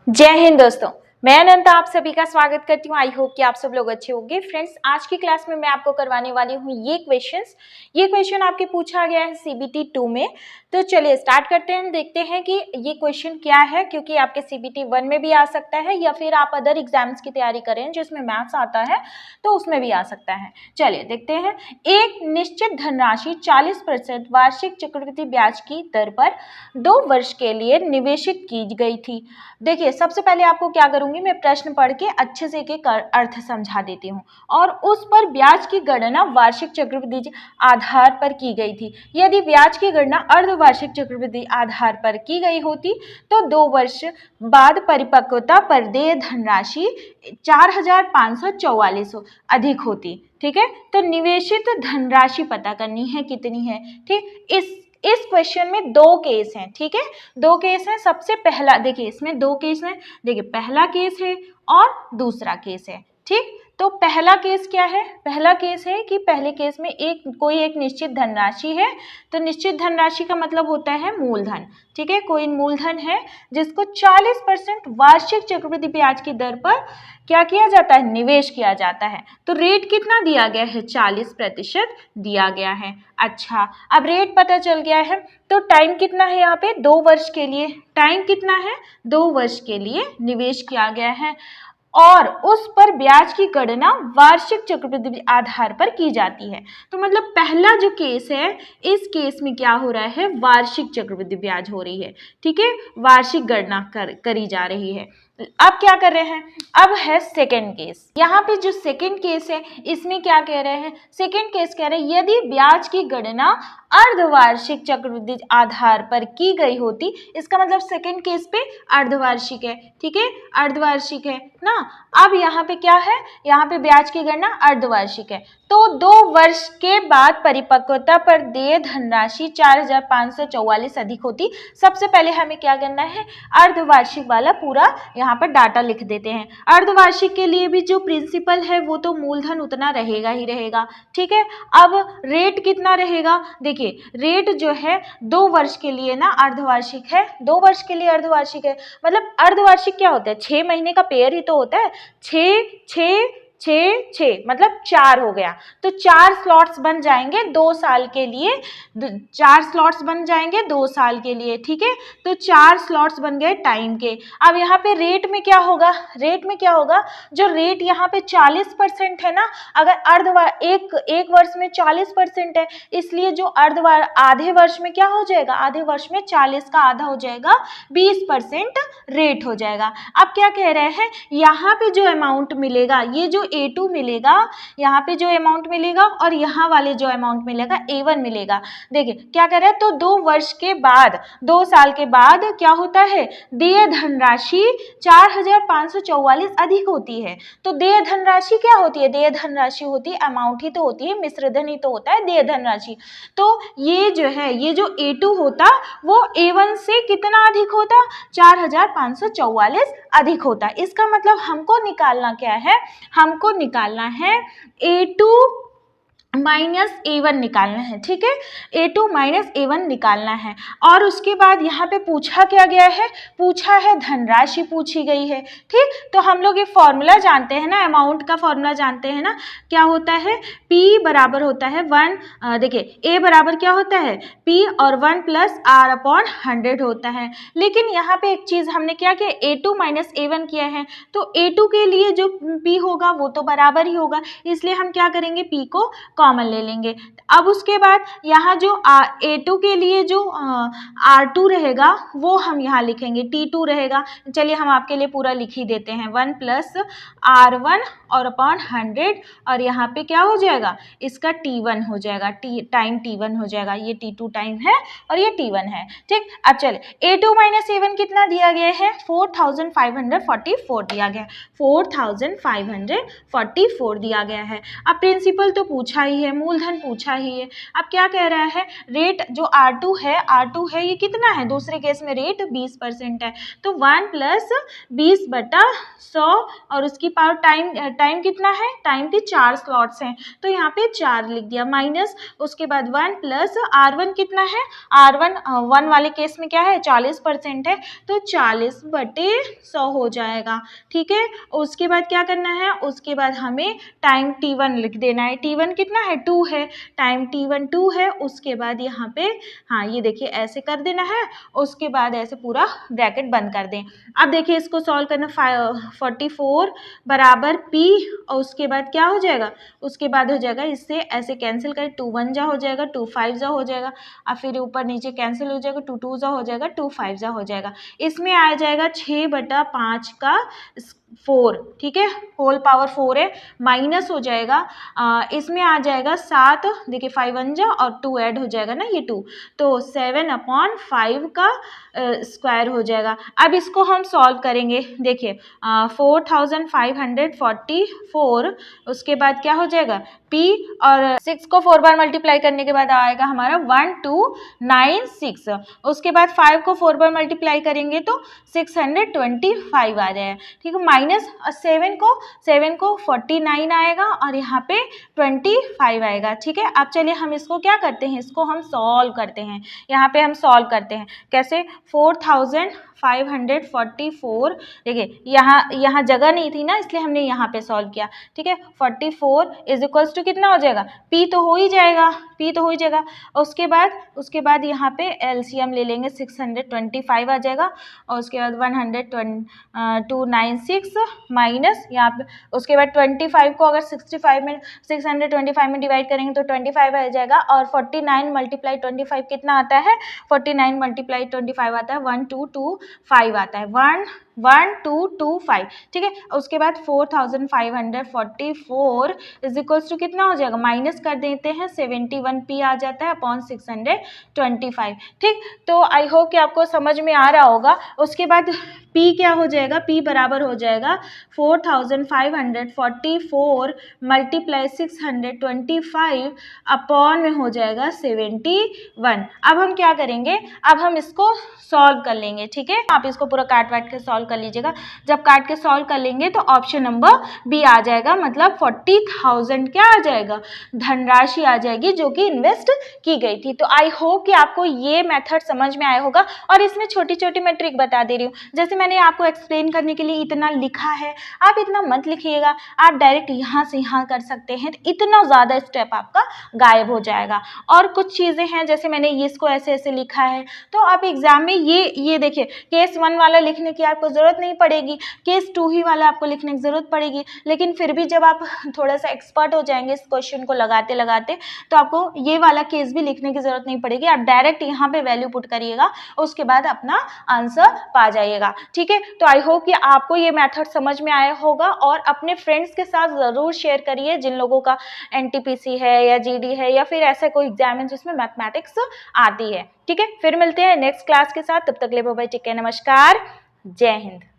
जय हिंद दोस्तों, मैं अनंता आप सभी का स्वागत करती हूँ। आई होप कि आप सब लोग अच्छे होंगे। फ्रेंड्स, आज की क्लास में मैं आपको करवाने वाली हूँ ये क्वेश्चन आपके पूछा गया है CBT 2 में। तो चलिए स्टार्ट करते हैं, देखते हैं कि ये क्वेश्चन क्या है, क्योंकि आपके CBT 1 में भी आ सकता है या फिर आप अदर एग्जाम्स की तैयारी करें जिसमें मैथ्स आता है तो उसमें भी आ सकता है। चलिए देखते हैं। एक निश्चित धनराशि 40% वार्षिक चक्रवृद्धि ब्याज की दर पर 2 वर्ष के लिए निवेशित की गई थी। देखिए, सबसे पहले आपको क्या करूंगी, मैं प्रश्न पढ़ के अच्छे से एक अर्थ समझा देती हूँ और उस पर ब्याज की गणना वार्षिक चक्रवृद्धि आधार पर की गई थी। यदि ब्याज की गणना अर्धवार्षिक चक्रवृद्धि आधार पर की गई होती तो 2 वर्ष बाद परिपक्वता पर देय धनराशि 4,544 अधिक होती। ठीक है, तो निवेशित धनराशि पता करनी है कितनी है। ठीक, इस क्वेश्चन में 2 केस हैं। ठीक है, 2 केस हैं। सबसे पहला देखिए, इसमें 2 केस हैं। देखिए, पहला केस है और दूसरा केस है। ठीक, तो पहला केस क्या है? पहला केस है कि पहले केस में कोई एक निश्चित धनराशि है। तो निश्चित धनराशि का मतलब होता है मूलधन। ठीक है, कोई मूलधन है जिसको 40% वार्षिक चक्रवृद्धि ब्याज की दर पर क्या किया जाता है? निवेश किया जाता है। तो रेट कितना दिया गया है? 40% दिया गया है। अच्छा, अब रेट पता चल गया है तो टाइम कितना है यहाँ पे? 2 वर्ष के लिए। टाइम कितना है? 2 वर्ष के लिए निवेश किया गया है और उस पर ब्याज की गणना वार्षिक चक्रवृद्धि आधार पर की जाती है। तो मतलब पहला जो केस है, इस केस में क्या हो रहा है? वार्षिक चक्रवृद्धि ब्याज हो रही है। ठीक है, वार्षिक गणना करी जा रही है। अब क्या कर रहे हैं? अब है सेकेंड केस। यहाँ पे जो सेकेंड केस है इसमें क्या कह रहे हैं? सेकेंड केस कह रहे हैं यदि ब्याज की गणना अर्धवार्षिक चक्रवृद्धि आधार पर की गई होती, इसका मतलब सेकेंड केस पे अर्धवार्षिक है। ठीक है, अर्धवार्षिक है ना। अब यहाँ पे क्या है? यहाँ पे ब्याज की गणना अर्धवार्षिक है तो 2 वर्ष के बाद परिपक्वता पर देय धनराशि 4,544 अधिक होती। सबसे पहले हमें क्या करना है? अर्धवार्षिक वाला पूरा यहाँ पर डाटा लिख देते हैं। अर्धवार्षिक के लिए भी जो प्रिंसिपल है वो तो मूलधन उतना रहेगा ही रहेगा। ठीक है, अब रेट कितना रहेगा? देखिए, रेट जो है 2 वर्ष के लिए ना अर्धवार्षिक है। 2 वर्ष के लिए अर्धवार्षिक है, मतलब अर्धवार्षिक क्या होता है? 6 महीने का पेयर ही तो होता है। 6 मतलब 4 हो गया। तो 4 स्लॉट्स बन जाएंगे 2 साल के लिए। 4 स्लॉट्स बन जाएंगे 2 साल के लिए। ठीक है, तो 4 स्लॉट्स बन गए टाइम के। अब यहाँ पे रेट में क्या होगा? रेट में क्या होगा? जो रेट यहाँ पे 40% है ना, अगर एक वर्ष में 40% है, इसलिए जो आधे वर्ष में क्या हो जाएगा? आधे वर्ष में 40 का आधा हो जाएगा, 20% रेट हो जाएगा। अब क्या कह रहे हैं? यहाँ पे जो अमाउंट मिलेगा, ये जो A2 मिलेगा, यहाँ पे जो अमाउंट मिलेगा और यहाँ वाले जो अमाउंट मिलेगा A1 मिलेगा। देखिए क्या कह रहे हैं? तो 2 वर्ष के बाद, 2 साल के बाद क्या होता है? देय धनराशि 4,544 अधिक होती है। तो देय धनराशि क्या होती है? देय धनराशि होती है, अमाउंट ही तो होती है, मिश्रधन ही तो होता है देय धनराशि। तो ये जो है, ये जो A2 होता वो A1 से कितना अधिक होता? 4,544 अधिक होता। इसका मतलब हमको निकालना क्या है? हमको निकालना है A2 माइनस A1 निकालना है। ठीक है, A2 माइनस A1 निकालना है। और उसके बाद यहाँ पे पूछा क्या गया है? पूछा है धनराशि पूछी गई है। ठीक, तो हम लोग ये फॉर्मूला जानते हैं ना, अमाउंट का फॉर्मूला जानते हैं ना। क्या होता है? P बराबर होता है 1, देखिए A बराबर क्या होता है? P और 1 प्लस R अपॉन 100 होता है। लेकिन यहाँ पे एक चीज हमने क्या किया? A2 माइनस A1 किया है, तो A2 के लिए जो P होगा वो तो बराबर ही होगा, इसलिए हम क्या करेंगे? P को कॉमन ले लेंगे। अब उसके बाद यहाँ जो A2 के लिए जो R2 रहेगा वो हम यहाँ लिखेंगे, T2 रहेगा। चलिए हम आपके लिए पूरा लिख ही देते हैं, 1 प्लस R1 और अपॉन 100, और यहाँ पे क्या हो जाएगा? इसका T1 हो जाएगा, टाइम T1 हो जाएगा। ये T2 टाइम है और ये T1 है। ठीक, अब चलिए A2 माइनस A1 कितना दिया गया है? 4,544 दिया गया है। 4,544 दिया गया है। अब प्रिंसिपल तो पूछा ही ही है, मूलधन पूछा ही है। अब क्या कह रहा है, रेट जो R2 है ये कितना है, दूसरे केस में रेट 20% है, तो 1 + 20/100 और उसकी पावर टाइम कितना है, टाइम के 4 स्लॉट्स हैं तो यहाँ पे 4 लिख दिया, माइनस उसके बाद 1 + R1 कितना है, R1 1 वाले केस में क्या है 40% है तो 40/100 हो जाएगा। ठीक है, उसके बाद क्या करना है, उसके बाद हमें टाइम T1 लिख देना है। T1 कितना है, 2 है, टाइम T1 2 है। उसके बाद यहाँ पे हाँ ये देखिए ऐसे कर देना है, उसके बाद ऐसे पूरा ब्रैकेट बंद कर दें। अब देखिए इसको सॉल्व करना, 44 बराबर P और उसके बाद क्या हो जाएगा, उसके बाद हो जाएगा इससे ऐसे कैंसिल करें, 2 1 जा हो जाएगा, 2 5 जा हो जाएगा, और फिर ऊपर नीचे कैंसिल हो जाएगा, 2 2 जा हो जाएगा, 2 5 जा हो जाएगा। इसमें आ जाएगा 6/5 का 4, ठीक है, होल पावर 4 है, माइनस हो जाएगा इसमें आ जाएगा 7, देखिए 5 1 जा और 2 ऐड हो जाएगा ना, ये 2, तो 7/5 का स्क्वायर हो जाएगा। अब इसको हम सॉल्व करेंगे, देखिए 4544, उसके बाद क्या हो जाएगा P और 6 को 4 बार मल्टीप्लाई करने के बाद आएगा हमारा 1296, उसके बाद 5 को 4 बार मल्टीप्लाई करेंगे तो 625 आ जाएगा। ठीक है, माइनस 7 को 49 आएगा और यहाँ पे 25 आएगा। ठीक है, अब चलिए हम इसको क्या करते हैं, इसको हम सॉल्व करते हैं। यहाँ पे हम सॉल्व करते हैं कैसे, 4544, देखिए यहाँ जगह नहीं थी ना इसलिए हमने यहाँ पे सॉल्व किया। ठीक है, 44 = कितना हो जाएगा, P तो हो ही जाएगा, उसके बाद यहाँ पे LCM ले लेंगे, 625 आ जाएगा और उसके बाद 296 माइनस यहाँ पे, उसके बाद 25 को अगर 625 में डिवाइड करेंगे तो 25 आ जाएगा और 49 × 25 कितना आता है, 49 × 25 आता है 1225 आता है, 1225। ठीक है, उसके बाद 4544 = कितना हो जाएगा, माइनस कर देते हैं 71P आ जाता है अपॉन 625। ठीक, तो आई होप कि आपको समझ में आ रहा होगा। उसके बाद P क्या हो जाएगा, P बराबर हो जाएगा 4544 × 625 अपॉन में हो जाएगा 71। अब हम क्या करेंगे, अब हम इसको सॉल्व कर लेंगे। ठीक है, आप इसको पूरा काट वाट के सॉल्व कर लीजिएगा। जब काट के सॉल्व कर लेंगे तो ऑप्शन नंबर बी आ जाएगा, मतलब 40,000 क्या आ जाएगा, धनराशि आ जाएगी जो कि इन्वेस्ट की गई थी। तो आई होप कि आपको ये मेथड समझ में आया होगा और इसमें छोटी छोटी मैं ट्रिक बता दे रही हूँ। जैसे मैंने आपको एक्सप्लेन करने के लिए इतना लिखा है, आप इतना मत लिखिएगा, आप डायरेक्ट यहाँ से यहाँ कर सकते हैं, तो इतना ज़्यादा स्टेप आपका गायब हो जाएगा। और कुछ चीज़ें हैं जैसे मैंने इसको ऐसे ऐसे लिखा है, तो आप एग्जाम में ये देखिए केस 1 वाला लिखने की आपको ज़रूरत नहीं पड़ेगी, केस 2 ही वाला आपको लिखने की ज़रूरत पड़ेगी। लेकिन फिर भी जब आप थोड़ा सा एक्सपर्ट हो जाएंगे इस क्वेश्चन को लगाते लगाते तो आपको ये वाला केस भी लिखने की ज़रूरत नहीं पड़ेगी, आप डायरेक्ट यहाँ पे वैल्यू पुट करिएगा, उसके बाद अपना आंसर पा जाइएगा। ठीक है, तो आई होप कि आपको ये मेथड समझ में आया होगा और अपने फ्रेंड्स के साथ ज़रूर शेयर करिए जिन लोगों का NTPC है या GD है या फिर ऐसा कोई एग्जाम है जिसमें मैथमेटिक्स आती है। ठीक है, फिर मिलते हैं नेक्स्ट क्लास के साथ, तब तक ले बाय बाय, टेक केयर, नमस्कार, जय हिंद।